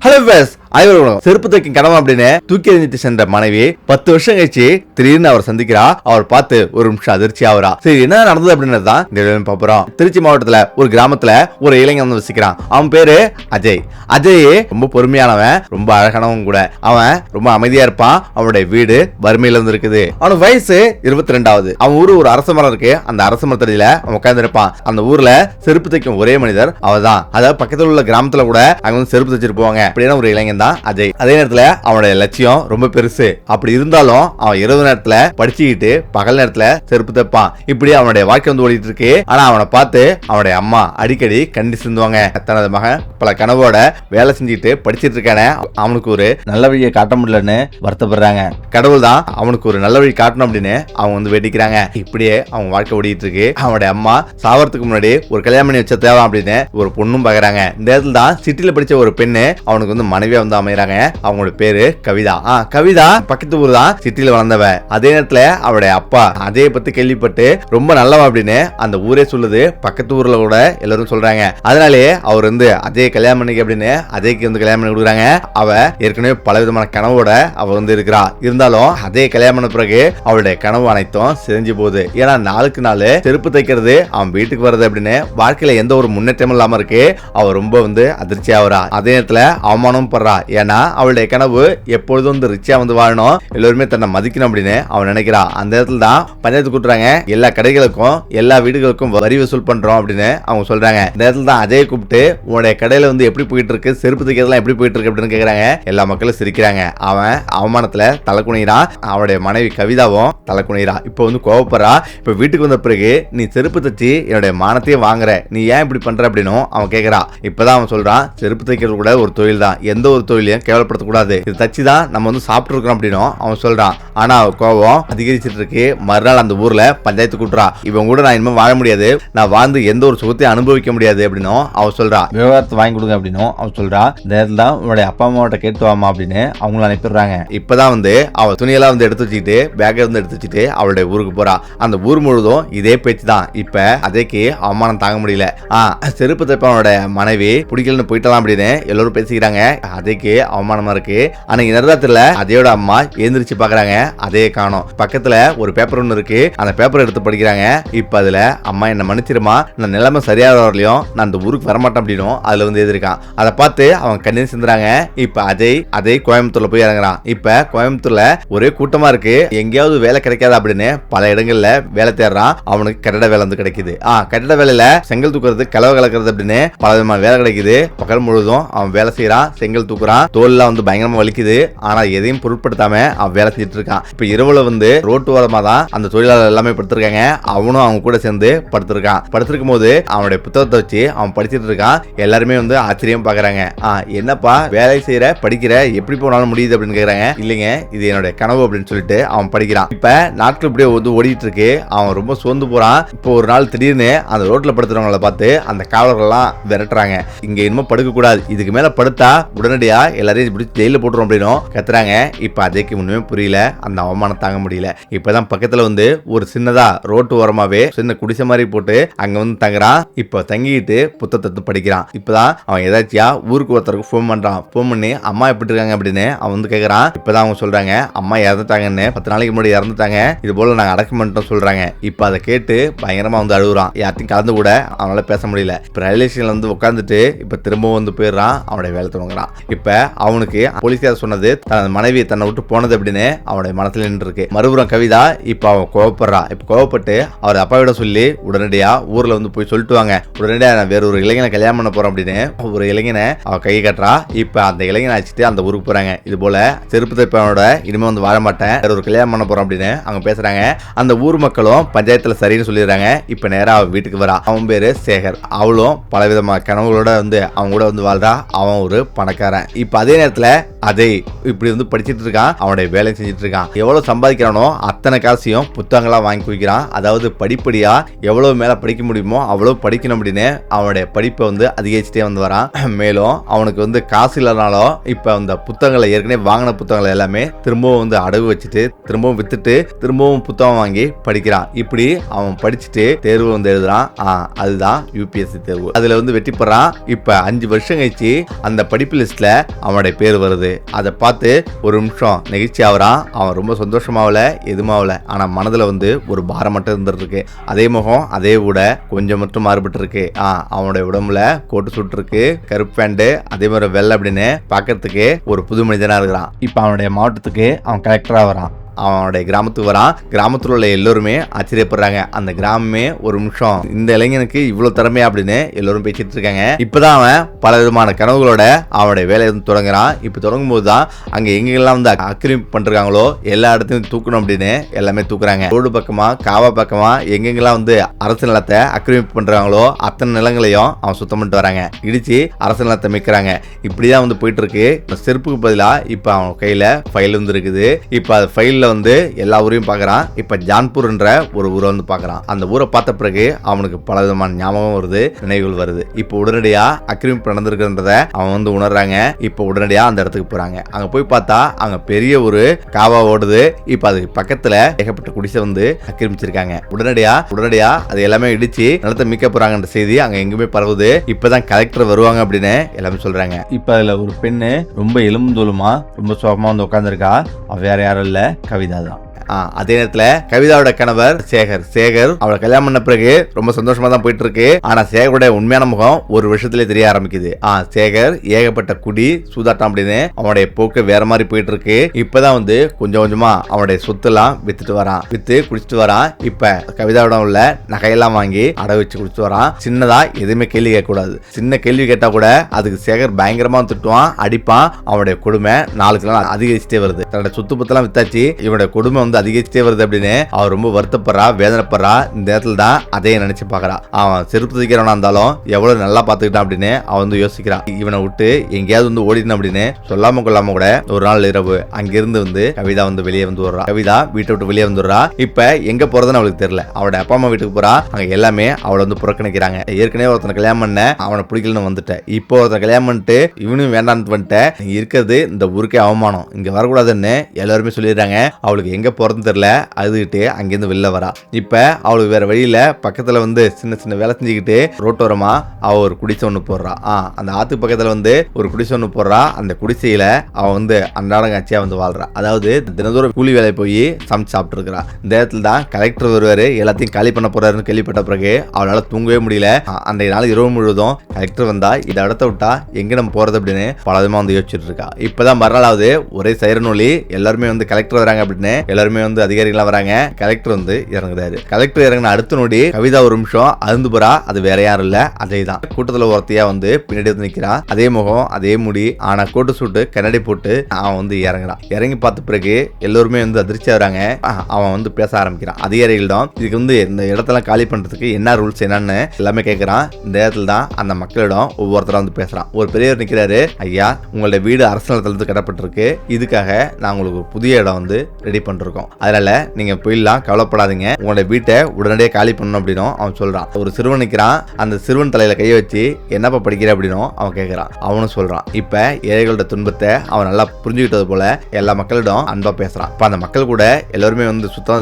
Hello base செருப்பு தைக்கும் கடமை அப்படின்னு தூக்கி எறிஞ்சிட்டு சென்ற மனைவி 10 வருஷம் கழிச்சு திடீர்னு அவர் சந்திக்கிறா. அவர் பார்த்து ஒரு நிமிஷம் அதிர்ச்சி ஆகுறா. சரி, என்ன நடந்தது அப்படின்னு பாப்புறோம். திருச்சி மாவட்டத்துல ஒரு கிராமத்துல ஒரு இளைஞன் வந்து வசிக்கிறான். அவன் பேரு அஜய். அஜய் ரொம்ப பொறுமையானவன், ரொம்ப அழகானவன் கூட. அவன் ரொம்ப அமைதியா இருப்பான். அவனுடைய வீடு வறுமையில இருந்து இருக்குது. அவனுக்கு வயசு 22. அவன் ஊரு ஒரு அரச மரம் இருக்கு. அந்த அரச மரத்தடியில அவன் உட்கார்ந்து இருப்பான். அந்த ஊர்ல செருப்பு தைக்கும் ஒரே மனிதர் அவதான். அதாவது பக்கத்துல உள்ள கிராமத்துல கூட அங்க வந்து செருப்பு தைச்சிட்டு போவாங்க. அப்படின்னா ஒரு இளைஞன் தான் அஜய். அதே நேரத்துல அவனுடைய லட்சியம் ரொம்ப பெருசு. அப்படி இருந்தாலும் அவன் இரவு நேரத்துல படிச்சுக்கிட்டு பகல் நேரத்துல செருப்பு தைப்பான். இப்படி அவனுடைய வாழ்க்கை வந்து ஓடிட்டு இருக்கு. ஆனா அவனை பார்த்து அவனுடைய அம்மா அடிக்கடி கண்டி சிந்துவாங்க. தனது மகன் பல கனவோட வேலை செஞ்சுட்டு படிச்சிட்டு இருக்கானே, அவனுக்கு ஒரு நல்ல வழியை காட்ட முடியலன்னு வருத்தப்படுறாங்க. கடவுள் தான் அவனுக்கு ஒரு நல்ல வழி காட்டணும் அப்படின்னு அவங்க வந்து வேண்டிக்கிறாங்க. இப்படியே அவங்க வாழ்க்கை ஓடிட்டு இருக்கு. அவனுடைய அம்மா சாவறதுக்கு முன்னாடி ஒரு கல்யாணம் பண்ணி வச்ச தேவை அப்படின்னு ஒரு பொண்ணும் பாக்குறாங்க. இந்த இடத்துல தான் சிட்டில படிச்ச ஒரு பெண்ணு அவனுக்கு வந்து மனைவியா வந்து அமையறாங்க. அவங்களோட பேரு கவிதா. கவிதா பக்கத்து ஊர் தான், சிட்டில வளர்ந்தவ. அதே நேரத்துல அவருடைய அப்பா அஜயை பத்தி கேள்விப்பட்டு ரொம்ப நல்லவா அப்படின்னு அந்த ஊரே சொல்லுது. பக்கத்து ஊர்ல கூட எல்லாரும் சொல்றாங்க. அதனாலே அவர் வந்து அஜயை கல்யாணம் பண்ணிக்க அப்படின்னு அஜய்க்கு வந்து கல்யாணம் பண்ணி கொடுக்குறாங்க. அவ ஏற்கனவே பல விதமான கனவோட அவ வந்து இருக்கிறா. இருந்தாலும் அஜயை கல்யாணம் பண்ண பிறகு அவளுடைய கனவு அனைத்தும் செஞ்சு போகுது. ஏன்னா நாளுக்கு நாள் செருப்பு தைக்கிறது, அவன் வீட்டுக்கு வர்றது அப்படின்னு வாழ்க்கையில எந்த ஒரு முன்னேற்றமும் இல்லாம இருக்கு. அவ ரொம்ப வந்து அதிர்ச்சி ஆகுறா. அதே நேரத்துல அவமானம் படுறா. ஏன்னா அவளுடைய கனவு எப்பொழுதும் வந்து ரிச்சா வந்து வாழணும், எல்லாருமே தன்னை மதிக்கணும் அப்படின்னு அவன் நினைக்கிறா. அந்த இடத்துல தான் பஞ்சாயத்து கூட்டுறாங்க. எல்லா கடைகளுக்கும் எல்லா வீடுகளுக்கும் வரி வசூல் பண்றோம் அப்படின்னு அவங்க சொல்றாங்க. இந்த இடத்துல தான் அஜயை கூப்பிட்டு உன்னுடைய கடையில வந்து எப்படி போயிட்டு இருக்கு, செருப்பு தைக்கிறதுலாம் எப்படி போயிட்டு இருக்கு அப்படின்னு கேக்குறாங்க. எல்லா மக்களும் சிரிக்கிறாங்க. அவன் அவமானத்துல தலை குனிறான். அவனுடைய மனைவி கவிதாவும் தலை குனிறா. இப்ப வந்து கோவப்படுறா. இப்ப வீட்டுக்கு வந்த பிறகு நீ செருப்பு தைச்சு என்னுடைய மானத்தையே வாங்குற, நீ ஏன் இப்படி பண்ற அப்படின்னு அவன் கேக்குறா. இப்பதான் அவன் சொல்றான், செருப்பு தைக்கிறது கூட ஒரு தொழில் தான், எந்த ஒரு தொழிலையும் கேவலப்படுத்தக்கூடாது, இது தச்சு தான் நம்ம வந்து சாப்பிட்டு இருக்கோம் அப்படின்னு அவன் சொல்றான். ஆனா அவ கோபம் அதிகரிச்சிட்டு இருக்கு. மறுநாள் அந்த ஊர்ல பஞ்சாயத்து கூட்டுறா. இவன் கூட நான் இனிமே வாழ முடியாது, நான் வாழ்ந்து எந்த ஒரு சுகத்தையும் அனுபவிக்க முடியாது அப்படின்னு அவன் சொல்றா. விவகாரத்தை வாங்கி கொடுங்க அப்படின்னு அவன் சொல்றா. இந்த நேரத்துல தான் உன்னுடைய அப்பா அம்மாவோட கேட்டு வாமா அப்படின்னு அவங்கள அனுப்பிடுறாங்க. இப்பதான் வந்து அவ துணியெல்லாம் வந்து எடுத்து வச்சுக்கிட்டு பேக்கை வந்து எடுத்து வச்சுட்டு அவளுடைய ஊருக்கு போறா. அந்த ஊர் முழுதும் இதே பேச்சு தான். இப்ப அதைக்கு அவமானம் தாங்க முடியல. செருப்பு தைப்பவனோட மனைவி பிடிக்கலன்னு போயிட்டலாம் அப்படின்னு எல்லாரும் பேசிக்கிறாங்க. அதைக்கு அவமானமா இருக்கு. அன்னைக்கு நேரத்துல அதையோட அம்மா எழுந்திரிச்சு பாக்குறாங்க. அதே காணோம். பக்கத்துல ஒரு பேப்பர் ஒண்ணு இருக்கு. அந்த பேப்பர் எடுத்து படிக்கிறாங்க. இப்ப அதுல அம்மா என்ன மன்னிச்சிருமா, நான் நிலைமை சரியா வரலையும் நான் அந்த ஊருக்கு வரமாட்டேன் அப்படின்னு அதுல வந்து எழுதிருக்கான். அதை பார்த்து அவங்க கண்ணீர் சிந்துறாங்க. இப்ப அஜய் கோயம்புத்தூர்ல போய் இறங்குறான். இப்ப கோயம்புத்தூர்ல ஒரே கூட்டமா இருக்கு. எங்கேயாவது வேலை கிடைக்காது அப்படின்னு பல இடங்கள்ல வேலை தேடுறான். அவனுக்கு கட்டட வேலை வந்து கிடைக்குது. கட்டட வேலையில செங்கல் தூக்குறது, கலவை கலக்கிறது அப்படின்னு பல விதமான வேலை கிடைக்குது. பகல் முழுதும் அவன் வேலை செய்யறான், செங்கல் தூக்குறான். தோல்லாம் வந்து பயங்கரமா வலிக்குது. ஆனா எதையும் பொருட்படுத்தாம அவன் வேலை செஞ்சுட்டு இருக்கான். இப்ப இரவுல வந்து ரோட்டு ஓரமா தான் அந்த தொழிலாளர் எல்லாமே படுத்திருக்காங்க. அவனும் அவங்க கூட சேர்ந்து படுத்திருக்கான். படுத்திருக்கும் போது அவனுடைய புத்தகத்தை வச்சு அவன் படிச்சுட்டு இருக்கான். எல்லாருமே வந்து ஆச்சரியம் பாக்குறாங்க. என்னப்பா வேலை செய்யற, படிக்கிற, எப்படி போனாலும் முடியுது அப்படின்னு கேக்குறாங்க. இல்லைங்க, இது என்னுடைய கனவு அப்படின்னு சொல்லிட்டு அவன் படிக்கிறான். இப்ப நாட்கள் இப்படியே வந்து ஓடிட்டு இருக்கு. அவன் ரொம்ப சோர்ந்து போறான். இப்போ ஒரு நாள் திடீர்னு அந்த ரோட்ல படுத்துறவங்களை பார்த்து அந்த காவலர்கள் எல்லாம் விரட்டுறாங்க. இங்க இன்னும் படுக்க கூடாது, இதுக்கு மேல படுத்தா உடனடியா எல்லாரையும் இப்படி ஜெயில போட்டுரும் அப்படின்னு கத்துறாங்க. இப்ப அதுக்கு ஒண்ணுமே புரியல. அந்த அவமானம் தாங்க முடியல. இப்பதான் பக்கத்துல வந்து ஒரு சின்னதா ரோட்டு ஓரமாவே சின்ன குடிசை மாதிரி போட்டு அங்க வந்து தங்குறான். இப்ப தங்கிட்டு புத்தகத்தை படிக்கிறான். இப்பதான் அவன் ஏதாச்சியா ஊருக்கு ஒருத்தருக்கு போன் பண்றான். போன் பண்ணி அம்மா எப்படி இருக்காங்க அப்படின்னு அவன் வந்து கேக்குறான். இப்பதான் அவங்க சொல்றாங்க, அம்மா இறந்துட்டாங்கன்னு, 10 நாளைக்கு முன்னாடி இறந்துட்டாங்க, இது போல நாங்க அடக்கம் பண்ணிட்டோம் சொல்றாங்க. இப்ப அதை கேட்டு பயங்கரமா வந்து அழுகுறான். யார்த்தையும் கலந்து கூட அவனால பேச முடியல. இப்ப ரயில்வே ஸ்டேஷன்ல வந்து உட்காந்துட்டு இப்ப திரும்பவும் வந்து போயிடுறான். அவனுடைய வேலை தொடங்குறான். இப்ப அவனுக்கு போலீஸ்கார சொன்னது தன் மனைவி தன்னை விட்டு போனது அப்படின்னு அவனுடைய மனசுல நின்று இருக்கு. மறுபுறம் கவிதா இப்ப அவன் கோவப்படுறான். இப்ப கோவப்பட்டு அவர் அப்பாவிட சொல்லி உடனடியா ஊர்ல வந்து போய் சொல்லிட்டு வாங்க, உடனடியா நான் வேற ஒரு இளைஞனை கல்யாணம் பண்ண போறேன் அப்படின்னு ஒரு இளைஞனை அவ கை கட்டுறா. இப்ப அந்த இளைஞனை அழைச்சிட்டு அந்த ஊருக்கு போறாங்க. இது போல செருப்பு தைப்பவனோட இனிமே வந்து வாழ மாட்டேன், வேற ஒரு கல்யாணம் பண்ண போறோம் அப்படின்னு அவங்க பேசுறாங்க. அந்த ஊர் மக்களும் பஞ்சாயத்துல சரின்னு சொல்லிடுறாங்க. இப்ப நேரா அவ வீட்டுக்கு வரா. அவன் பேரு சேகர். அவளும் பலவிதமான கனவுகளோட வந்து அவங்க கூட வந்து வாழ்றா. அவன் ஒரு பணக்காரன். இப்ப அதே நேரத்துல அஜய் இப்படி வந்து படிச்சிட்டு இருக்கான். அவனுடைய வேலை செஞ்சுட்டு இருக்கான். எவ்வளவு சம்பாதிக்கிறானோ அத்தனை காசையும் புத்தகங்களா வாங்கி குவிக்கிறான். அதாவது படிப்படியா எவ்வளவு மேல படிக்க முடியுமோ அவ்வளவு படிக்கணும் அப்படின்னு அவனுடைய படிப்பை வந்து அதிகரிச்சுட்டே வந்து வரான். மேலும் அவனுக்கு வந்து காசு இல்லைனாலும் இப்ப அந்த புத்தகங்களை ஏற்கனவே வாங்கின புத்தகங்களை எல்லாமே திரும்பவும் வந்து அடகு வச்சுட்டு திரும்பவும் வித்துட்டு திரும்பவும் புத்தகம் வாங்கி படிக்கிறான். இப்படி அவன் படிச்சுட்டு தேர்வு வந்து எழுதுறான். அதுதான் யூபிஎஸ்சி தேர்வு. அதுல வந்து வெற்றி பெறான். இப்ப 5 வருஷம் கழிச்சு அந்த படிப்பு லிஸ்ட்ல அவனுடைய பேர் வருது. அதை பார்த்து ஒரு நிமிஷம் நெகிழ்ச்சி ஆகுறான். அவன் ரொம்ப சந்தோஷமாவல, எதுமாவல. ஆனா மனதுல ஒரு பாரம் மட்டும் இருந்துட்டு இருக்கு. அதே முகம் அதே கூட கொஞ்சம் மட்டும் மாறுபட்டு இருக்கு. அவனுடைய உடம்புல கோட்டு சுட்டு இருக்கு, கருப்பு பேண்ட், அதே மாதிரி வெள்ளை அப்படின்னு பாக்கிறதுக்கு ஒரு புது மனிதனா இருக்கிறான். இப்ப அவனுடைய மாவட்டத்துக்கு அவன் கலெக்டரா வரான். அவனுடைய கிராமத்துக்கு வரான். கிராமத்தில் உள்ள எல்லோருமே ஆச்சரியப்படுறாங்க. அந்த கிராமமே ஒரு நிமிஷம் இந்த இளைஞனுக்கு இவ்வளவு திறமையா அப்படின்னு எல்லோரும் பேசிட்டு இருக்காங்க. இப்பதான் அவன் பல விதமான கனவுகளோட அவனுடைய வேலையை தொடங்குறான். இப்ப தொடங்கும் போதுதான் அங்க எங்கெல்லாம் அக்கிரமிப்பு பண்றாங்களோ எல்லா இடத்தையும் தூக்கணும் அப்படின்னு எல்லாமே தூக்குறாங்க. ரோடு பக்கமா காவா பக்கமா எங்கெங்கெல்லாம் அரசு நிலத்தை அக்கிரமிப்பு பண்றாங்களோ அத்தனை நிலங்களையும் அவன் சுத்தம் பண்ணிட்டு வராங்க. இடிச்சு அரசு நிலத்தை மிக்கிறாங்க. இப்படிதான் போயிட்டு இருக்கு. செருப்புக்கு பதிலா இப்ப அவன் கையில ஃபைல் இருக்குது. இப்ப அந்த ஃபைல்ல எல்லா ஊரையும் பாக்குறான். இப்ப ஜான்பூர்ன்ற ஒரு ஊரை பாக்குறான். அந்த ஊரை பார்த்த பிறகு அவனுக்கு பல விதமான ஞாபகம் வருது, நினைவுகள் வருது. இப்ப உடனடியா அக்கிரமிப்பு நடந்திருக்கிறத அவன் உணர்றாங்க. இப்ப உடனடியா அந்த இடத்துக்கு போறாங்க. அங்க போய் பார்த்தா அங்க பெரிய ஒரு காவா ஓடுது. இப்ப அது பக்கத்துல ஏகப்பட்ட குடிசை ஆக்கிரமிச்சிருக்காங்க. உடனடியா அது எல்லாமே இடிச்சு நிலத்தை மீட்க போறாங்கன்ற செய்தி அங்க எங்குமே பரவுது. இப்பதான் கலெக்டர் வருவாங்க அப்படின்னு எல்லாமே சொல்றாங்க. இப்ப அதுல ஒரு பெண்ணு ரொம்ப எலும்பு தோலுமா ரொம்ப சோகமா உட்கார்ந்துருக்கா. அவ வேற யாரும் இல்ல, கவிதா தான். அதே நேரத்துல கவிதாவோட கணவர் சேகர் அவளை கல்யாணம் பண்ண பிறகு ரொம்ப சந்தோஷமா தான் போயிட்டு இருக்கு. ஆனா சேகருடைய உண்மையான முகம் ஒரு வருஷத்துல தெரிய ஆரம்பிக்குது. சேகர் ஏகப்பட்ட குடி சூதாட்டம் அப்படின்னு அவனுடைய போக்கு வேற மாதிரி போயிட்டு இருக்கு. இப்பதான் கொஞ்சம் கொஞ்சமா அவனுடைய சொத்து எல்லாம் வித்து குடிச்சிட்டு வரான். இப்ப கவிதாவோட உள்ள நகையெல்லாம் வாங்கி அடை வச்சு குடிச்சிட்டு வரான். சின்னதா எதுவுமே கேள்வி கேட்க கூடாது. சின்ன கேள்வி கேட்டா கூட அதுக்கு சேகர் பயங்கரமா திட்டுவான், அடிப்பான். அவனுடைய கொடுமை நாளுக்கு நாள் அதிகரிச்சுட்டே வருது. தன்னோட சொத்து பத்தெல்லாம் வித்தாச்சு, இவனுடைய கொடுமை அதிகரிச்சுட்டே வருது அப்படின்னு அவன் ரொம்ப வருத்தப்படுறா, வேதனைப்படுறா. இந்த இடத்துல தான் அதையே நினைச்சு பாக்குறா. அவன் செருப்பு தைக்கிறவனா இருந்தாலும் எவ்வளவு நல்லா பாத்துக்கிட்டான் அப்படின்னு அவன் யோசிக்கிறான். இவனை விட்டு எங்கேயாவது ஓடிடணும் அப்படின்னு சொல்லாம கொள்ளாம கூட ஒரு நாள் இரவு அங்கிருந்து கவிதா வெளியே வர்றா. கவிதா வீட்டை விட்டு வெளியே வந்துடுறா. இப்ப எங்க போறதுன்னு அவளுக்கு தெரியல. அவளோட அப்பா அம்மா வீட்டுக்கு போறா. அங்க எல்லாமே அவளை புறக்கணிக்கிறாங்க. ஏற்கனவே ஒருத்தனை கல்யாணம் பண்ண, அவனை பிடிக்கலன்னு வந்துட்டேன். இப்போ ஒருத்தனை கல்யாணம் பண்ணிட்டு இவனும் வேண்டான்னு வந்துட்டேன். நீ இருக்கிறது இந்த ஊருக்கே அவமானம், இங்க வரக்கூடாதுன்னு எல்லாருமே சொல்லிடுறாங்க. அவளுக்கு எங்க போறது தெரியல. அழுதுகிட்டு அங்கிருந்து வெளில வரா. இப்ப அவளுக்கு வேற வழியில பக்கத்துல சின்ன சின்ன வேலை செஞ்சுக்கிட்டு ரோட்டோரமா அவ ஒரு குடிசை ஒண்ணு போடுறா. அந்த ஆத்து பக்கத்துல ஒரு குடிசை ஒண்ணு போடுறா. அந்த குடிசையில அவ அன்றாடம் காட்சியா வாழ்றா. அதாவது தினந்தோறும் கூலி வேலை போய் சமைச்சு சாப்பிட்டு இருக்கிறா. இந்த இடத்துல தான் கலெக்டர் வருவாரு, எல்லாத்தையும் காலி பண்ண போறாருன்னு கேள்விப்பட்ட பிறகு அவளால தூங்கவே முடியல. அந்த நாள் இரவு முழுவதும் கலெக்டர் வந்தா இந்த இடத்த விட்டா எங்க நம்ம போறது அப்படின்னு பலவிதமா யோசிச்சுட்டு இருக்கா. இப்பதான் மறுநாளாவது ஒரே சைரநொலி எல்லாருமே கலெக்டர் வராங்க அப்படின்னு எல்லாருமே அதிகாரிகள் வராங்க. கலெக்டர் இறங்குறாரு. கலெக்டர் இறங்கின அடுத்த நொடி கவிதா ஒரு நிமிஷம் அருந்து போறா. அது வேற யாரும் இல்ல, அதேதான் கூட்டத்துல ஒருத்தையா பின்னாடி நிக்கிறா. அதே முகம் அதே முடி, ஆனா கோட்டு சூட்டு கண்ணாடி போட்டு அவன் இறங்குறான். இறங்கி பார்த்த பிறகு எல்லோருமே அதிர்ச்சி ஆகுறாங்க. அவன் பேச ஆரம்பிக்கிறான் அதிகாரிகளிடம். இதுக்கு இந்த இடத்தெல்லாம் காலி பண்றதுக்கு என்ன ரூல்ஸ் என்னன்னு எல்லாமே கேட்கிறான். இந்த இடத்துல தான் அந்த மக்களிடம் ஒவ்வொருத்தரா பேசுறான். ஒரு பெரியவர் நிக்கிறாரு. ஐயா, உங்களுடைய வீடு அரசு நிலத்துல கட்டப்பட்டிருக்கு. இதுக்காக நான் உங்களுக்கு புதிய இடம் ரெடி பண்றோம். அதனால நீங்க போயிடலாம், கவலைப்படாதீங்க. உங்களோட வீட்டை உடனடியாக காலி பண்ணணும் அப்படின்னு அவன் சொல்றான். ஒரு சிறுவன் நிற்கிறான். அந்த சிறுவன் தலையில கையை வச்சு என்னப்பா படிக்கிற அப்படின்னு அவன் கேட்கிறான். அவனும் சொல்றான். இப்ப ஏழைகளோட துன்பத்தை அவன் நல்லா புரிஞ்சுக்கிட்டது போல எல்லா மக்களிடம் அன்பா பேசுறான். இப்ப அந்த மக்கள் கூட எல்லாருமே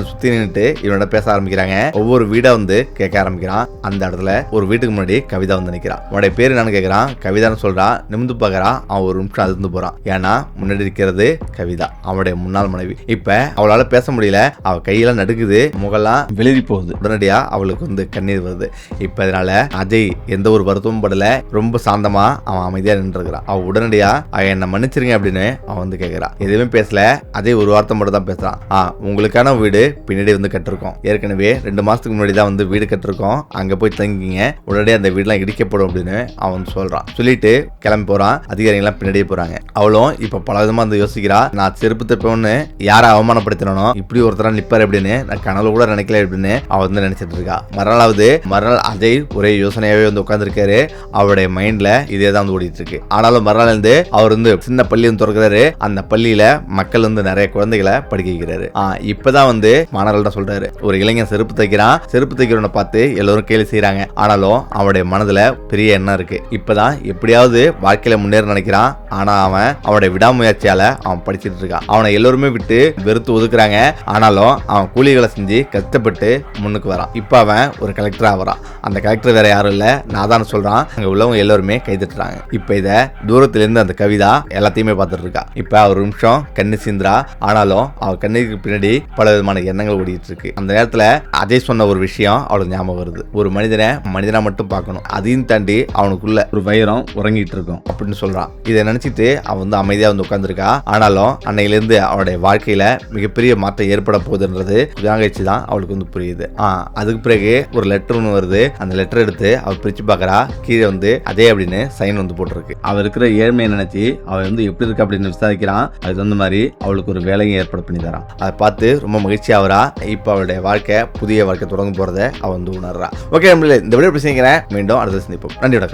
சுத்தி நின்றுட்டு இவனோட பேச ஆரம்பிக்கிறாங்க. ஒவ்வொரு வீடா கேட்க ஆரம்பிக்கிறான். அந்த இடத்துல ஒரு வீட்டுக்கு முன்னாடி கவிதா நினைக்கிறான். உன்னுடைய பேரு என்னன்னு கேட்கிறான். கவிதான்னு சொல்றான். நிமிந்து பாக்குறான். அவன் ஒரு நிமிஷம் அதிர்ந்து போறான். ஏன்னா முன்னாடி இருக்கிறது கவிதா, அவனுடைய முன்னாள் மனைவி. இப்ப அவளால பேச முடியல. அவ கையெல்லாம் நடுக்குது, முகெல்லாம் வெளிரி போகுது. உடனடியா அவளுக்கு கண்ணீர் வருது. இப்ப இதனால அஜய் எந்த ஒரு வருத்தமும் படல, ரொம்ப சாந்தமா அவன் அமைதியா நின்று இருக்கிறான். அவ உடனடியா என்ன மன்னிச்சிருங்க அப்படின்னு அவன் கேட்கிறான். எதுவுமே பேசல. அஜய் ஒரு வார்த்தை மட்டும் தான் பேசுறான். உங்களுக்கான வீடு பின்னாடி கட்டிருக்கோம். ஏற்கனவே 2 மாசத்துக்கு முன்னாடி தான் வீடு கட்டிருக்கோம். அங்க போய் தங்கிங்க, உடனடியே அந்த வீடுலாம் இடிக்கப்படும் அப்படின்னு அவன் சொல்றான். சொல்லிட்டு கிளம்பி போறான். அதிகாரிகள் எல்லாம் பின்னாடியே போறாங்க. அவளும் இப்ப பல விதமா யோசிக்கிறா. நான் செருப்பு தப்போன்னு யாரை அவமானப்படுத்தணும், இப்படி ஒருத்தரா நிப்பாரு அப்படின்னு நான் கனவுல கூட நினைக்கல அப்படின்னு அவ நினைச்சிட்டு இருக்கா. மறுநாள் அஜய் ஒரே யோசனையாவே உட்கார்ந்துருக்காரு. அவருடைய மைண்ட்ல இதே தான் ஓடிட்டு இருக்கு. ஆனாலும் மறுநாள் அவர் சின்ன பள்ளி திறக்கிறாரு. அந்த பள்ளியில மக்கள் நிறைய குழந்தைகளை படிக்க வைக்கிறாரு. இப்பதான் மாணவர்கள்ட்ட சொல்றாரு. ஒரு இளைஞன் செருப்பு தைக்கிறான். செருப்பு தைக்கிறவனை பார்த்து எல்லாரும் கேலி செய்யறாங்க. ஆனாலும் அவனுடைய மனதுல பெரிய எண்ணம் இருக்கு. இப்பதான் எப்படியாவது வாழ்க்கையில முன்னேற நினைக்கிறான். ஆனா அவனுடைய விடாமுயற்சியால அவன் படிச்சிட்டு இருக்கான். அவனை எல்லாருமே விட்டு வெறுத்து ஒதுக்குறாங்க. இருக்காங்க. ஆனாலும் அவன் கூலிகளை செஞ்சு கஷ்டப்பட்டு முன்னுக்கு வரான். இப்ப அவன் ஒரு கலெக்டரா வரான். அந்த கலெக்டர் வேற யாரும் இல்ல, நான் தான் சொல்றான். அங்க உள்ளவங்க எல்லாருமே கைதட்டுறாங்க. இப்ப இத தூரத்துல இருந்து அந்த கவிதா எல்லாத்தையுமே பார்த்துட்டு இருக்கா. இப்ப ஒரு நிமிஷம் கண்ணு சிந்திரா. ஆனாலும் அவ கண்ணுக்கு பின்னாடி பல விதமான எண்ணங்கள் ஓடிட்டு இருக்கு. அந்த நேரத்துல அஜய் சொன்ன ஒரு விஷயம் அவளுக்கு ஞாபகம் வருது. ஒரு மனிதனை மனிதனா மட்டும் பார்க்கணும், அதையும் தாண்டி அவனுக்குள்ள ஒரு வைரம் உறங்கிட்டு இருக்கும் அப்படின்னு சொல்றான். இதை நினைச்சிட்டு அவன் வந்து அமைதியா வந்து உட்கார்ந்துருக்கா. ஆனாலும் அன்னையில இருந்து அவனுடைய வாழ்க்கையில மிகப்பெரிய மாற்றம் ஏற்பட போகுதுன்றது புதாங்கச்சி தான் அவளுக்கு வந்து புரியுது. அதுக்கு பிறகு ஒரு லெட்டர் ஒன்று வருது. அந்த லெட்டர் எடுத்து அவள் பிரிச்சு பார்க்கறா. கீழே வந்து அதே அப்படின்னு சைன் வந்து போட்டிருக்கு. அவ இருக்கிற ஏழ்மையை நினைச்சு அவ வந்து எப்படி இருக்கு அப்படின்னு விசாரிக்கிறான். அதுக்கு தகுந்த மாதிரி அவளுக்கு ஒரு வேலையும் ஏற்பாடு பண்ணி தரான். அதை பார்த்து ரொம்ப மகிழ்ச்சி ஆகிறா. இப்போ அவளுடைய வாழ்க்கை புதிய வாழ்க்கை தொடங்க போறதை அவ வந்து உணர்றா. ஓகே, இந்த வீடியோ பேசிக்கிறேன். மீண்டும் அடுத்த சந்திப்போம். நன்றி, வணக்கம்.